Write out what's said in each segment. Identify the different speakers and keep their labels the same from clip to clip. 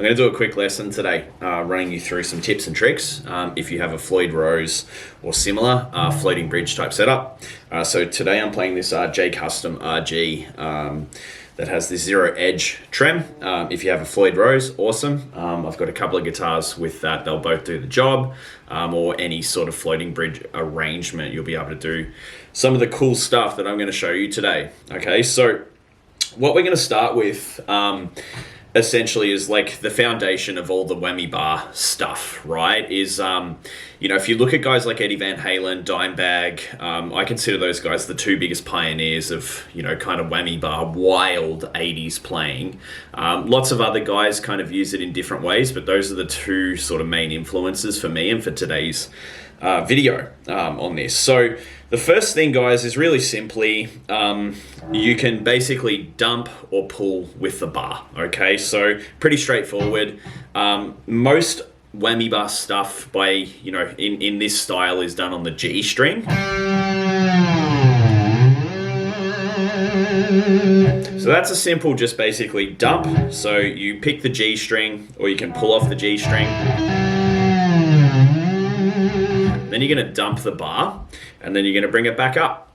Speaker 1: I'm going to do a quick lesson today, running you through some tips and tricks if you have a Floyd Rose or similar floating bridge type setup. So today I'm playing this J Custom RG that has this zero edge trem. If you have a Floyd Rose, awesome. I've got a couple of guitars with that. They'll both do the job, or any sort of floating bridge arrangement. You'll be able to do some of the cool stuff that I'm going to show you today. Okay, so what we're going to start with essentially is like the foundation of all the whammy bar stuff, right? Is, if you look at guys like Eddie Van Halen, Dimebag, I consider those guys the two biggest pioneers of, kind of whammy bar, wild 80s playing. Lots of other guys kind of use it in different ways, but those are the two sort of main influences for me and for today's video on this. So the first thing, guys, is really simply you can basically dump or pull with the bar. Okay, so pretty straightforward. Most whammy bar stuff by in this style is done on the G string. So that's a simple, just basically dump. So you pick the G string, or you can pull off the G string. Then you're going to dump the bar, and then you're going to bring it back up.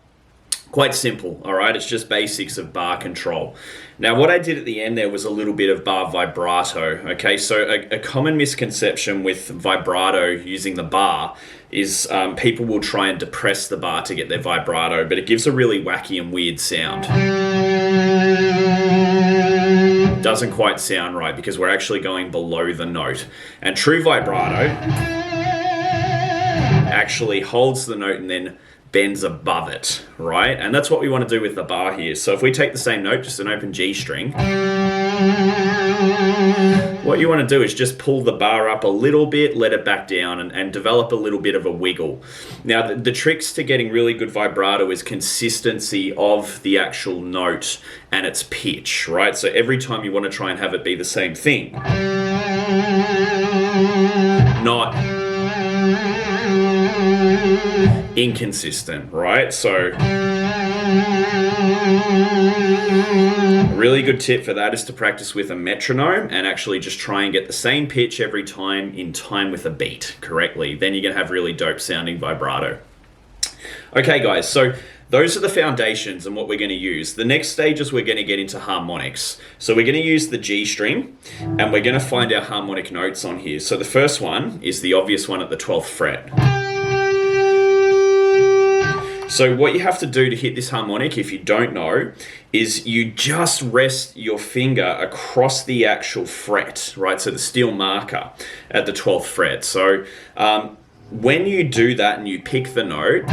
Speaker 1: Quite simple, all right? It's just basics of bar control. Now, what I did at the end there was a little bit of bar vibrato, okay? So a common misconception with vibrato using the bar is people will try and depress the bar to get their vibrato, but it gives a really wacky and weird sound. Doesn't quite sound right because we're actually going below the note. And true vibrato actually holds the note and then bends above it, right? And that's what we want to do with the bar here. So if we take the same note, just an open G string, what you want to do is just pull the bar up a little bit, let it back down, and develop a little bit of a wiggle. Now, the tricks to getting really good vibrato is consistency of the actual note and its pitch, right? So every time you want to try and have it be the same thing. Not inconsistent, right? So a really good tip for that is to practice with a metronome and actually just try and get the same pitch every time in time with a beat correctly. Then you're gonna have really dope sounding vibrato. Okay, guys, so those are the foundations and what we're going to use. The next stage is we're going to get into harmonics. So we're going to use the G string and we're going to find our harmonic notes on here. So the first one is the obvious one at the 12th fret. So what you have to do to hit this harmonic, if you don't know, is you just rest your finger across the actual fret, right? So the steel marker at the 12th fret. So when you do that and you pick the note,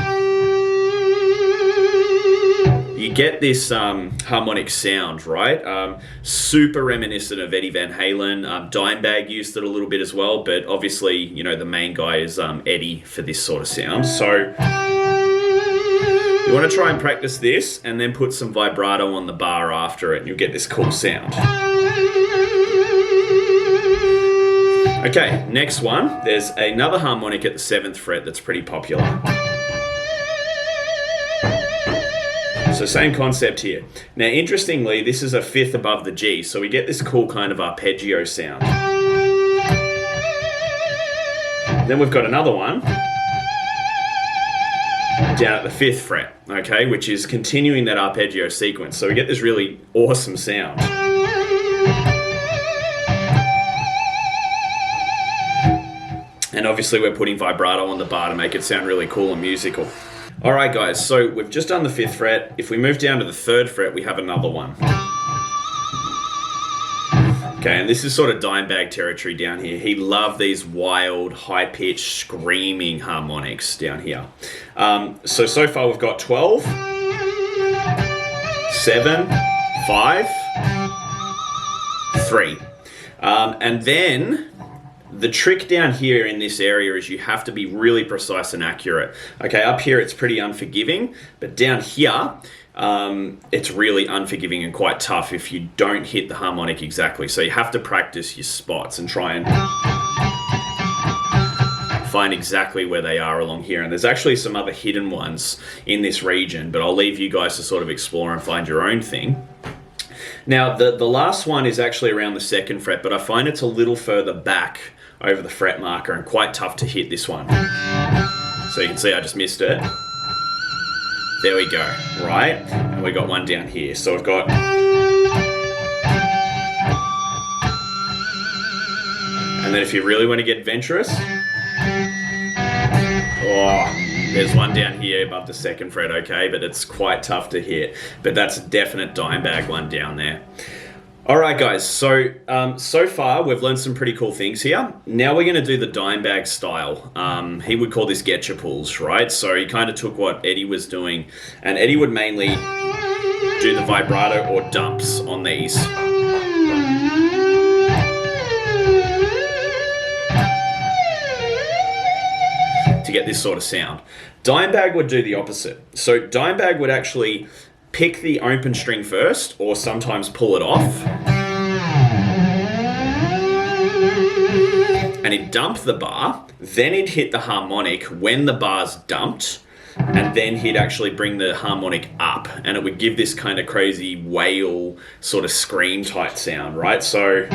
Speaker 1: you get this harmonic sound, right? Super reminiscent of Eddie Van Halen. Dimebag used it a little bit as well, but obviously, the main guy is Eddie for this sort of sound. So you want to try and practice this and then put some vibrato on the bar after it, and you'll get this cool sound. Okay, next one. There's another harmonic at the 7th fret that's pretty popular. So same concept here. Now, interestingly, this is a 5th above the G, so we get this cool kind of arpeggio sound. Then we've got another one down at the 5th fret, okay, which is continuing that arpeggio sequence. So we get this really awesome sound. And obviously we're putting vibrato on the bar to make it sound really cool and musical. All right, guys, so we've just done the 5th fret. If we move down to the 3rd fret, we have another one. Okay, and this is sort of Dimebag territory down here. He loved these wild, high-pitched, screaming harmonics down here. So far we've got 12, 7, 5, 3. And then the trick down here in this area is you have to be really precise and accurate. Okay, up here it's pretty unforgiving, but down here, it's really unforgiving and quite tough if you don't hit the harmonic exactly. So you have to practice your spots and try and find exactly where they are along here. And there's actually some other hidden ones in this region, but I'll leave you guys to sort of explore and find your own thing. Now, the last one is actually around the 2nd fret, but I find it's a little further back over the fret marker and quite tough to hit this one. So you can see I just missed it. There we go, right? And we got one down here. So we've got... And then if you really want to get adventurous... Oh, there's one down here above the 2nd fret, okay? But it's quite tough to hit. But that's a definite Dimebag one down there. All right, guys, so so far we've learned some pretty cool things here. Now we're going to do the Dimebag style. He would call this getcha pulls, right? So he kind of took what Eddie was doing, and Eddie would mainly do the vibrato or dumps on these. To get this sort of sound. Dimebag would do the opposite. So Dimebag would actually pick the open string first, or sometimes pull it off. And he'd dump the bar, then he'd hit the harmonic when the bar's dumped, and then he'd actually bring the harmonic up, and it would give this kind of crazy wail sort of scream type sound, right? So...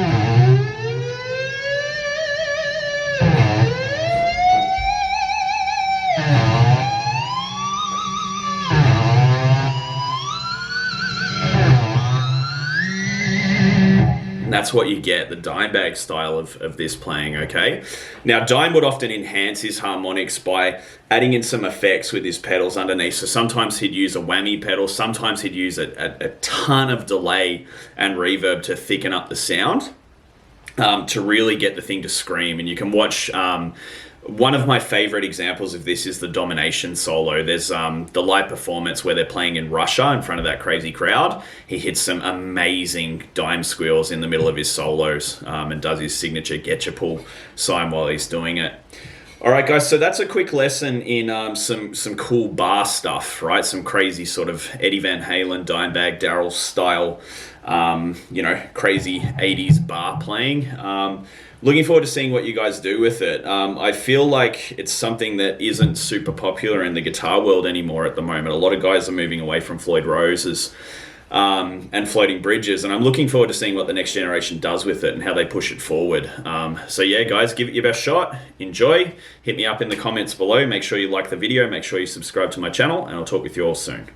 Speaker 1: that's what you get, the Dimebag style of this playing, okay? Now, Dime would often enhance his harmonics by adding in some effects with his pedals underneath. So sometimes he'd use a whammy pedal, sometimes he'd use a ton of delay and reverb to thicken up the sound, to really get the thing to scream. And you can watch... one of my favorite examples of this is the Domination solo. There's the live performance where they're playing in Russia in front of that crazy crowd. He hits some amazing dime squeals in the middle of his solos, and does his signature getcha pull sign while he's doing it. All right, guys, so that's a quick lesson in some cool bar stuff, right? Some crazy sort of Eddie Van Halen, Dimebag Darrell style, crazy 80s bar playing. Looking forward to seeing what you guys do with it. I feel like it's something that isn't super popular in the guitar world anymore at the moment. A lot of guys are moving away from Floyd Roses and floating bridges, and I'm looking forward to seeing what the next generation does with it and how they push it forward. So yeah, guys, give it your best shot. Enjoy. Hit me up in the comments below. Make sure you like the video. Make sure you subscribe to my channel, and I'll talk with you all soon.